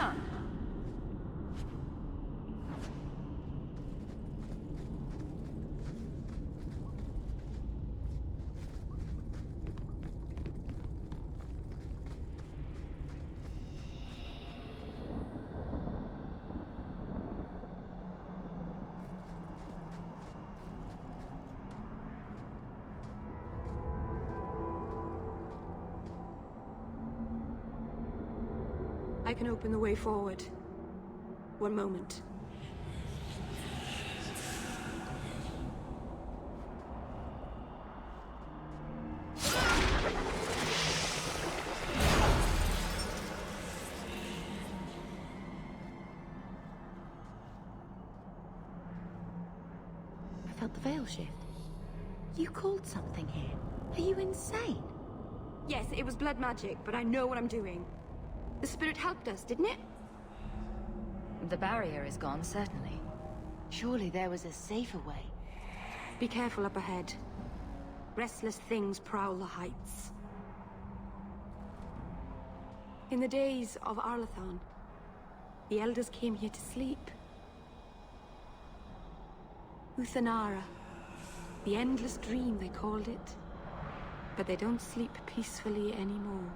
Tishan? I can open the way forward. One moment. I felt the veil shift. You called something here. Are you insane? Yes, it was blood magic, but I know what I'm doing. The spirit helped us, didn't it? The barrier is gone, certainly. Surely there was a safer way. Be careful up ahead. Restless things prowl the heights. In the days of Arlathan, the elders came here to sleep. Uthanara. The endless dream, they called it. But they don't sleep peacefully anymore.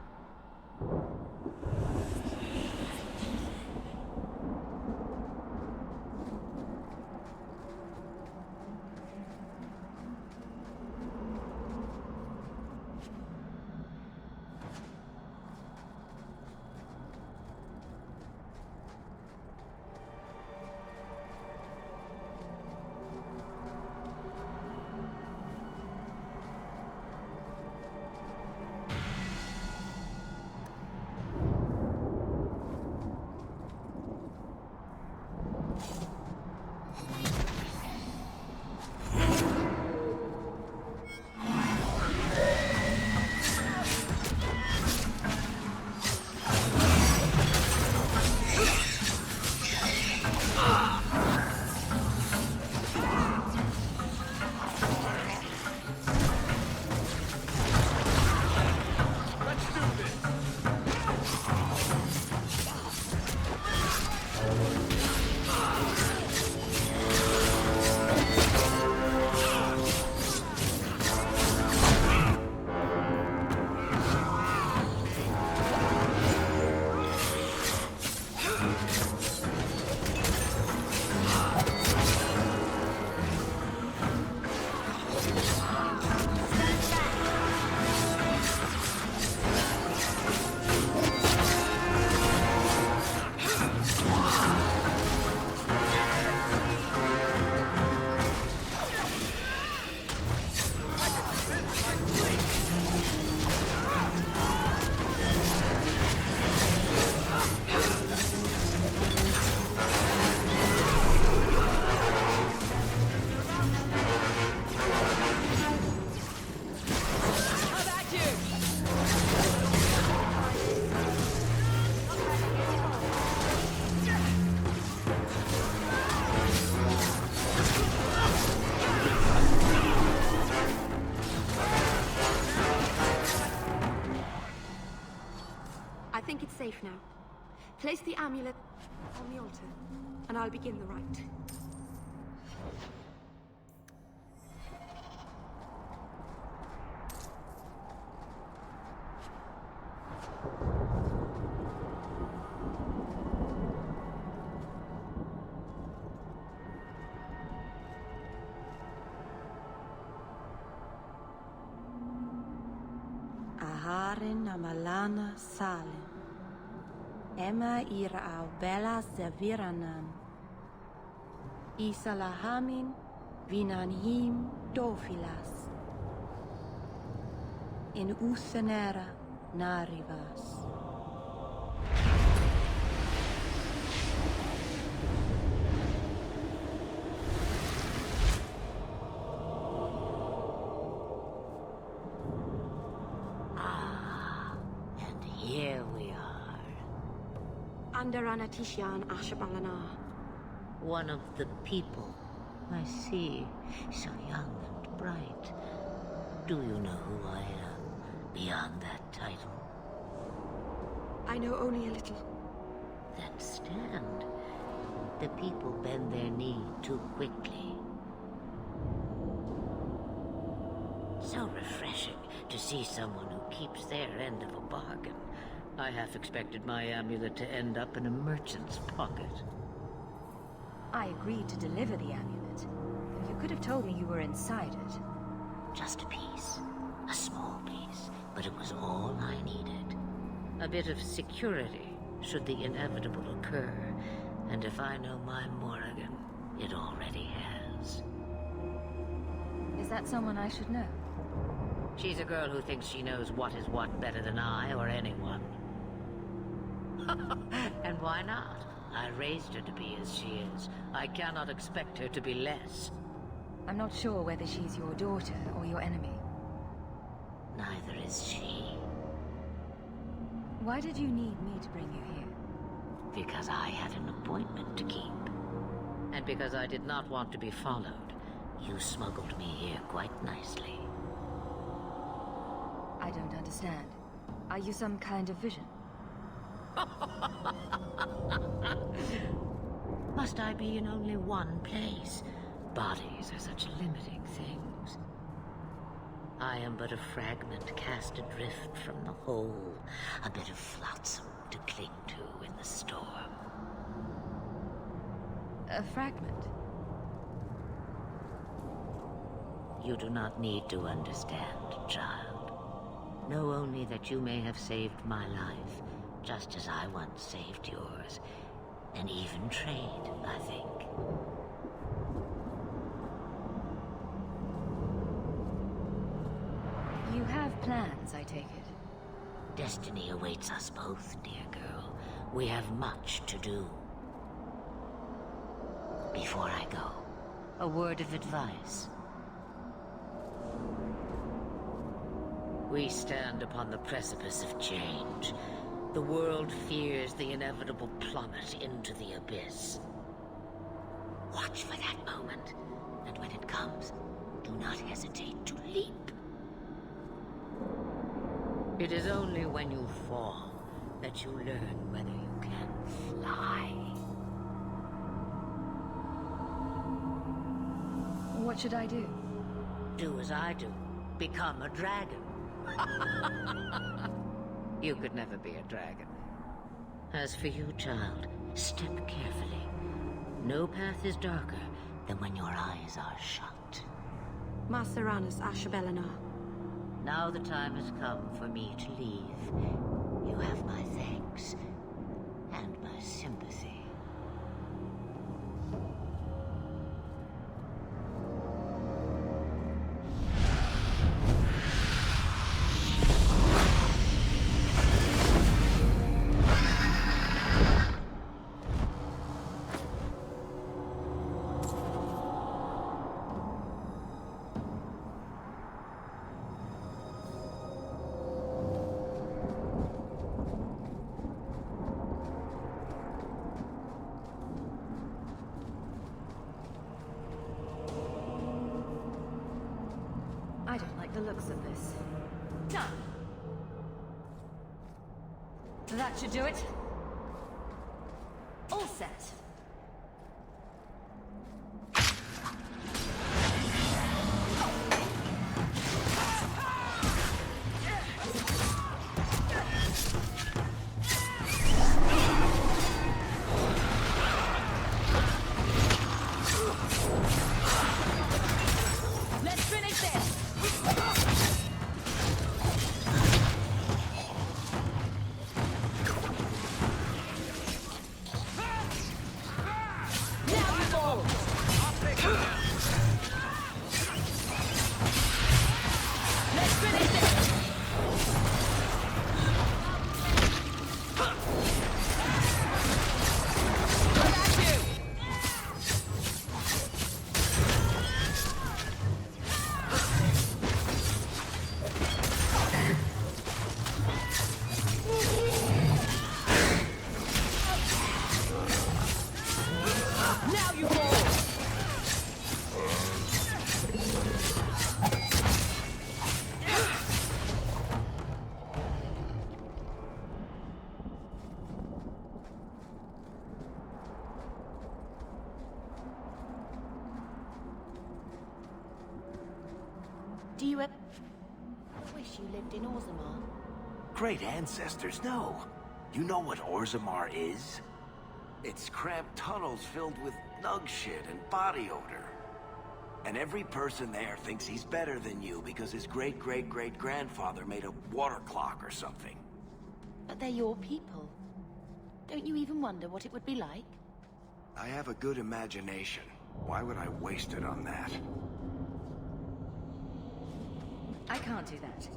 I think it's safe now. Place the amulet on the altar, and I'll begin the rite. Aharin amalana salin. Emma ira au bella zeviranan. Isalahamin vinanhim dofilas. In Uthanera narivas. Here we are. Under Anatishan Ashabalana. One of the people. I see. So young and bright. Do you know who I am, beyond that title? I know only a little. that stand. The people bend their knee too quickly. So refreshing to see someone who keeps their end of a bargain. I half expected my amulet to end up in a merchant's pocket. I agreed to deliver the amulet. You could have told me you were inside it. Just a piece. A small piece. But it was all I needed. A bit of security, should the inevitable occur. And if I know my Morrigan, it already has. Is that someone I should know? She's a girl who thinks she knows what is what better than I or anyone. And why not? I raised her to be as she is. I cannot expect her to be less. I'm not sure whether she's your daughter or your enemy. Neither is she. Why did you need me to bring you here? Because I had an appointment to keep. And because I did not want to be followed, you smuggled me here quite nicely. I don't understand. Are you some kind of vision? Must I be in only one place? Bodies are such limiting things. I am but a fragment cast adrift from the whole, a bit of flotsam to cling to in the storm. A fragment? You do not need to understand, child. Know only that you may have saved my life, just as I once saved yours. An even trade, I think. You have plans, I take it. Destiny awaits us both, dear girl. We have much to do. Before I go, a word of advice. We stand upon the precipice of change. The world fears the inevitable plummet into the abyss. Watch for that moment, and when it comes, do not hesitate to leap. It is only when you fall that you learn whether you can fly. What should I do? Do as I do. Become a dragon. You could never be a dragon. As for you, child, step carefully. No path is darker than when your eyes are shut. Maceranus Ashbelenar. Now the time has come for me to leave. You have my thanks and my sympathy. I don't like the looks of this. Done! That should do it. All set. Let's finish this! Do you ever wish you lived in Orzammar? Great ancestors, no. You know what Orzammar is? It's cramped tunnels filled with nug shit and body odor. And every person there thinks he's better than you because his great-great-great-grandfather made a water clock or something. But they're your people. Don't you even wonder what it would be like? I have a good imagination. Why would I waste it on that? I can't do that.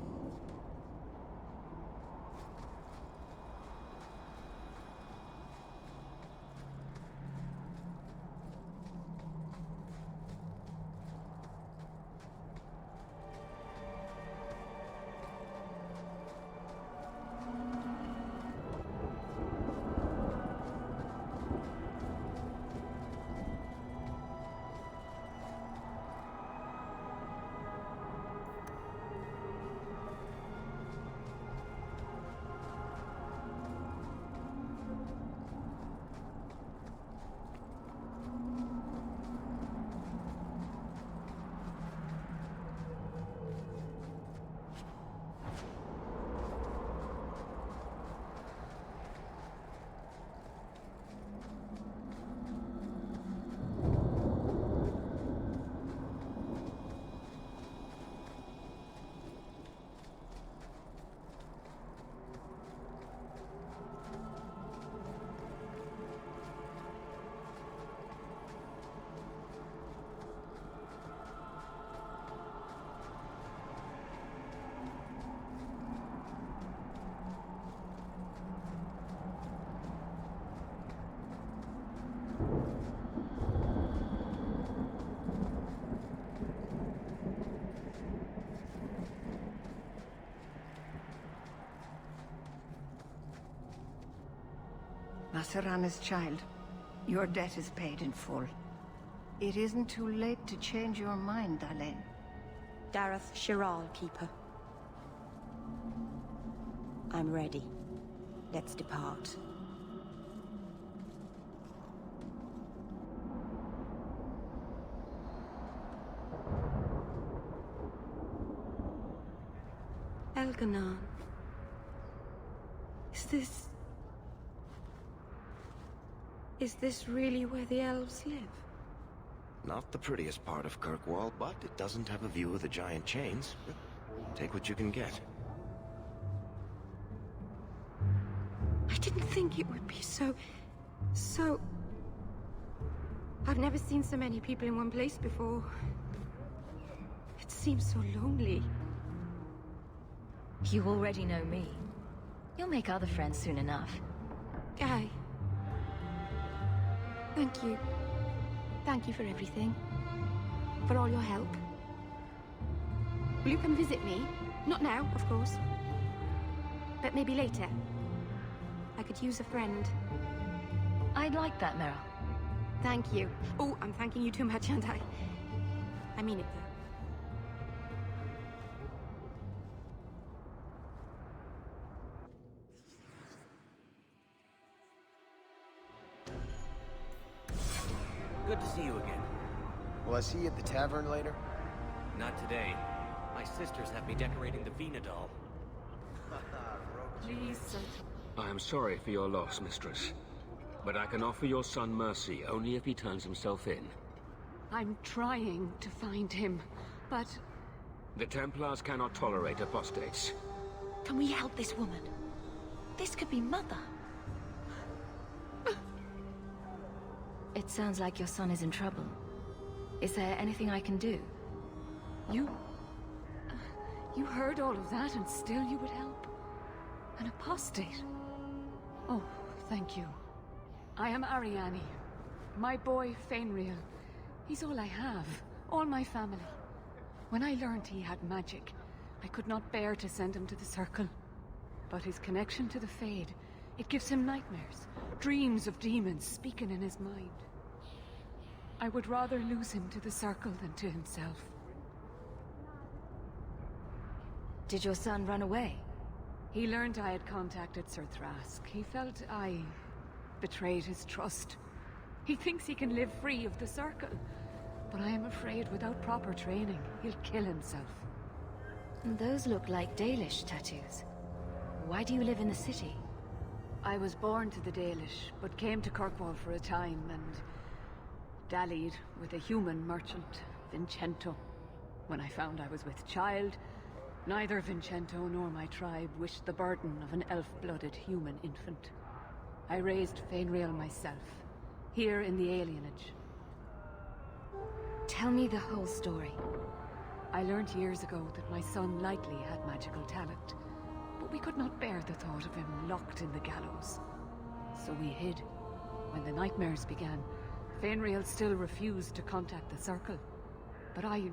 Masarana's child, your debt is paid in full. It isn't too late to change your mind, Dalain. Dareth Shiral, Keeper. I'm ready. Let's depart. Elganon. Is this really where the elves live? Not the prettiest part of Kirkwall, but it doesn't have a view of the giant chains. Take what you can get. I didn't think it would be so... I've never seen so many people in one place before. It seems so lonely. You already know me. You'll make other friends soon enough. Guy. Thank you. Thank you for everything. For all your help. Will you come visit me? Not now, of course. But maybe later. I could use a friend. I'd like that, Merrill. Thank you. Oh, I'm thanking you too much, aren't I? I mean it, though. Good to see you again. Will I see you at the tavern later? Not today. My sisters have me decorating the Venedal. Please, sir. I am sorry for your loss, mistress. But I can offer your son mercy only if he turns himself in. I'm trying to find him, but... The Templars cannot tolerate apostates. Can we help this woman? This could be Mother. It sounds like your son is in trouble. Is there anything I can do? You heard all of that and still you would help? An apostate? Oh, thank you. I am Ariane. My boy, Fainriel. He's all I have. All my family. When I learned he had magic, I could not bear to send him to the Circle. But his connection to the Fade, it gives him nightmares. Dreams of demons speaking in his mind. I would rather lose him to the Circle than to himself. Did your son run away? He learned I had contacted Sir Thrask. He felt I betrayed his trust. He thinks he can live free of the Circle. But I am afraid without proper training, he'll kill himself. Those look like Dalish tattoos. Why do you live in the city? I was born to the Dalish, but came to Kirkwall for a time and dallied with a human merchant, Vincento. When I found I was with child, neither Vincento nor my tribe wished the burden of an elf-blooded human infant. I raised Fainrail myself, here in the alienage. Tell me the whole story. I learned years ago that my son likely had magical talent, but we could not bear the thought of him locked in the gallows. So we hid. When the nightmares began, Fainrail still refused to contact the Circle. But I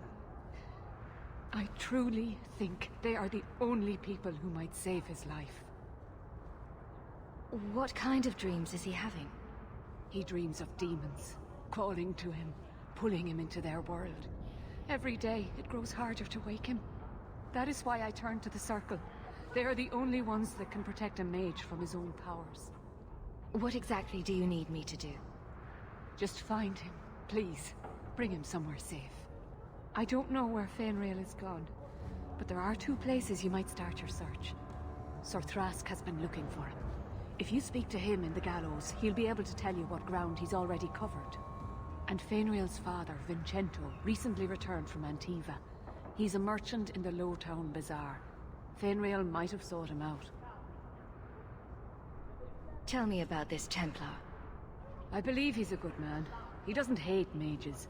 truly think they are the only people who might save his life. What kind of dreams is he having? He dreams of demons, calling to him, pulling him into their world. Every day, it grows harder to wake him. That is why I turned to the Circle. They are the only ones that can protect a mage from his own powers. What exactly do you need me to do? Just find him, please. Bring him somewhere safe. I don't know where Fainrail is gone, but there are 2 places you might start your search. Sir Thrask has been looking for him. If you speak to him in the gallows, he'll be able to tell you what ground he's already covered. And Fainrail's father, Vincento, recently returned from Antiva. He's a merchant in the Lowtown Bazaar. Fainrail might have sought him out. Tell me about this Templar. I believe he's a good man. He doesn't hate mages,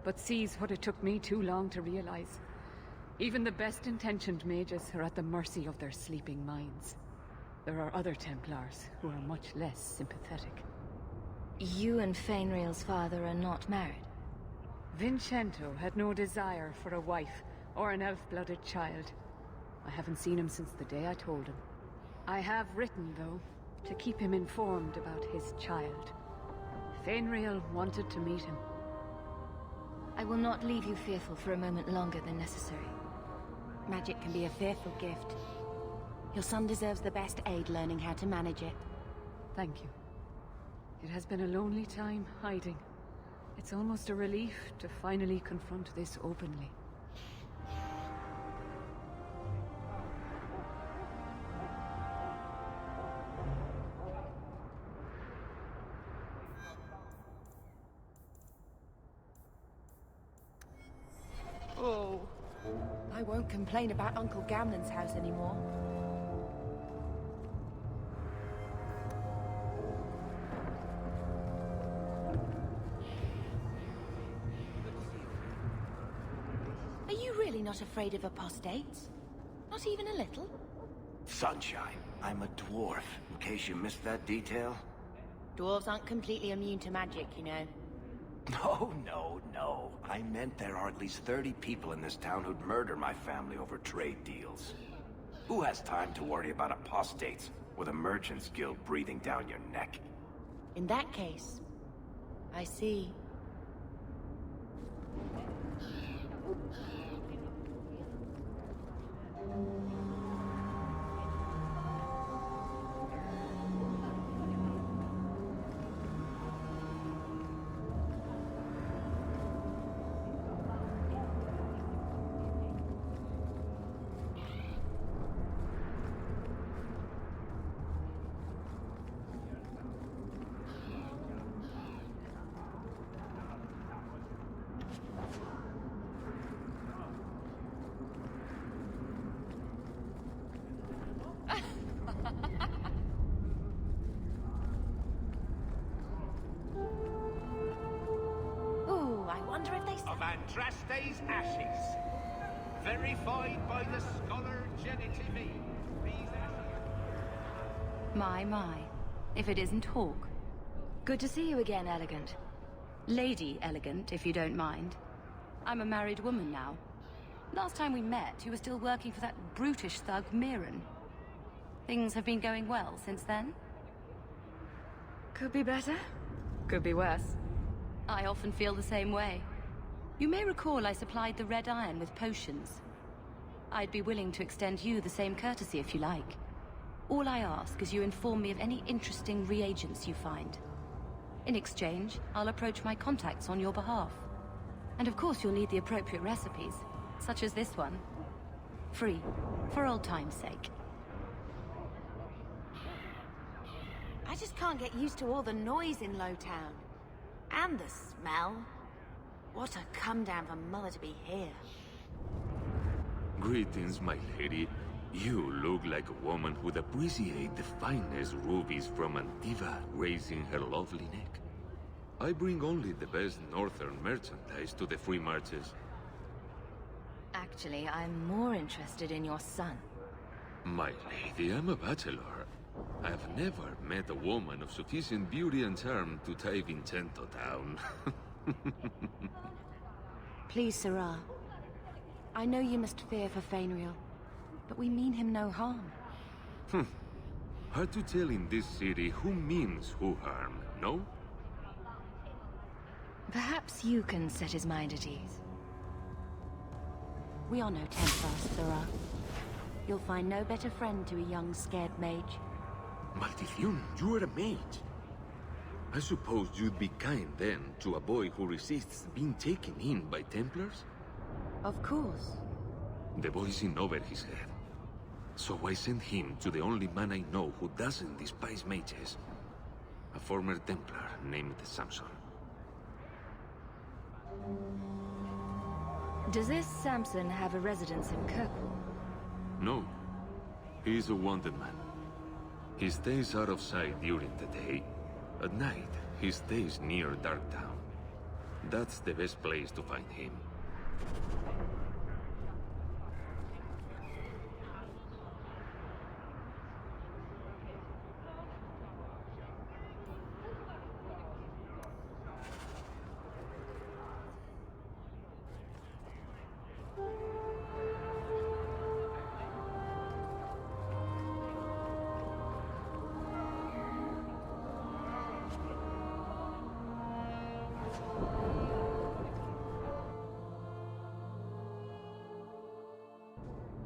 but sees what it took me too long to realize. Even the best-intentioned mages are at the mercy of their sleeping minds. There are other Templars who are much less sympathetic. You and Fainrail's father are not married? Vincento had no desire for a wife or an elf-blooded child. I haven't seen him since the day I told him. I have written, though, to keep him informed about his child. Fainrail wanted to meet him. I will not leave you fearful for a moment longer than necessary. Magic can be a fearful gift. Your son deserves the best aid learning how to manage it. Thank you. It has been a lonely time hiding. It's almost a relief to finally confront this openly. Oh, I won't complain about Uncle Gamlen's house anymore. Are you really not afraid of apostates? Not even a little? Sunshine, I'm a dwarf, in case you missed that detail. Dwarves aren't completely immune to magic, you know. No. I meant there are at least 30 people in this town who'd murder my family over trade deals. Who has time to worry about apostates with a merchant's guild breathing down your neck? In that case, I see. Of Andraste's ashes, verified by the scholar Genitive. These ashes... My. If it isn't Hawke. Good to see you again, Elegant. Lady Elegant, if you don't mind. I'm a married woman now. Last time we met, you were still working for that brutish thug, Mirren. Things have been going well since then? Could be better. Could be worse. I often feel the same way. You may recall I supplied the Red Iron with potions. I'd be willing to extend you the same courtesy if you like. All I ask is you inform me of any interesting reagents you find. In exchange, I'll approach my contacts on your behalf. And of course you'll need the appropriate recipes, such as this one. Free, for old time's sake. I just can't get used to all the noise in Lowtown. And the smell. What a come down for Mother to be here. Greetings, my lady. You look like a woman who'd appreciate the finest rubies from Antiva raising her lovely neck. I bring only the best northern merchandise to the free marches. Actually, I'm more interested in your son. My lady, I'm a bachelor. I've never met a woman of sufficient beauty and charm to tie Vincenzo down. Please, Sirrah. I know you must fear for Fainriel, but we mean him no harm. Hard to tell in this city who means who harm, no? Perhaps you can set his mind at ease. We are no Templars, Sirrah. You'll find no better friend to a young, scared mage. Maldición, you are a mage. I suppose you'd be kind then to a boy who resists being taken in by Templars? Of course. The boy's in over his head. So I sent him to the only man I know who doesn't despise mages. A former Templar named Samson. Does this Samson have a residence in Kirkwall? No. He's a wanted man. He stays out of sight during the day. At night, he stays near Darktown. That's the best place to find him.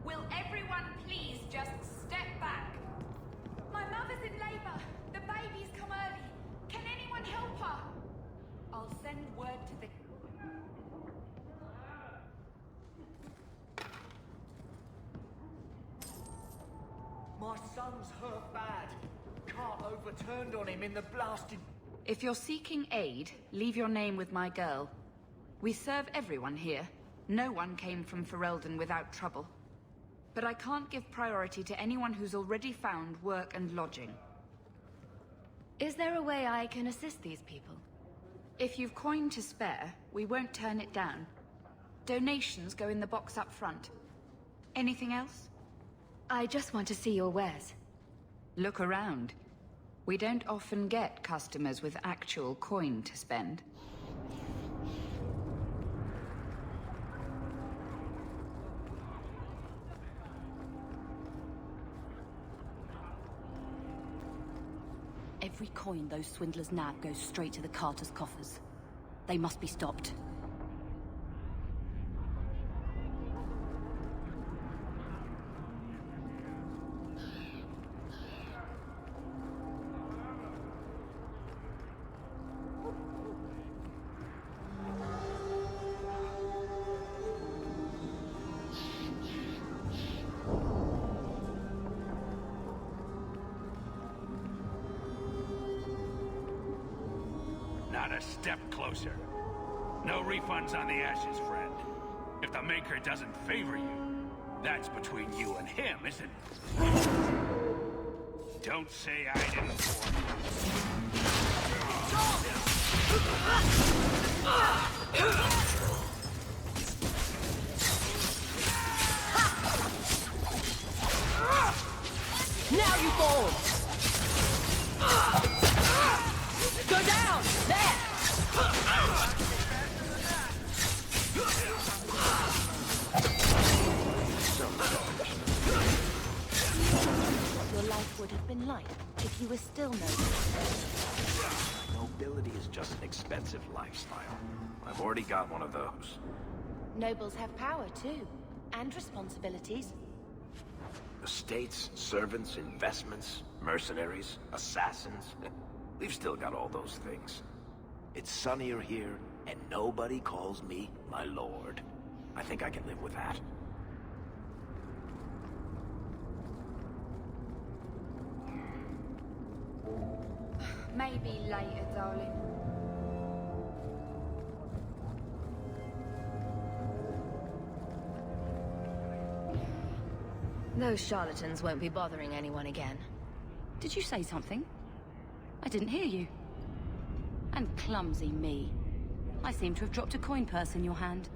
Will everyone please just step back? My mother's in labor. The baby's come early. Can anyone help her? I'll send word to the... My son's hurt bad. Cart overturned on him in the blasted... If you're seeking aid, leave your name with my girl. We serve everyone here. No one came from Ferelden without trouble. But I can't give priority to anyone who's already found work and lodging. Is there a way I can assist these people? If you've coin to spare, we won't turn it down. Donations go in the box up front. Anything else? I just want to see your wares. Look around. We don't often get customers with actual coin to spend. Every coin those swindlers nab goes straight to the Carter's coffers. They must be stopped. Not a step closer. No refunds on the ashes, friend. If the Maker doesn't favor you, that's between you and him, isn't it? Don't say I didn't Now you fall! Go down! There! Your life would have been light if you were still noble. Nobility is just an expensive lifestyle. I've already got one of those. Nobles have power too, and responsibilities. Estates, servants, investments, mercenaries, assassins. We've still got all those things. It's sunnier here, and nobody calls me my lord. I think I can live with that. Maybe later, darling. Those charlatans won't be bothering anyone again. Did you say something? I didn't hear you. And clumsy me. I seem to have dropped a coin purse in your hand.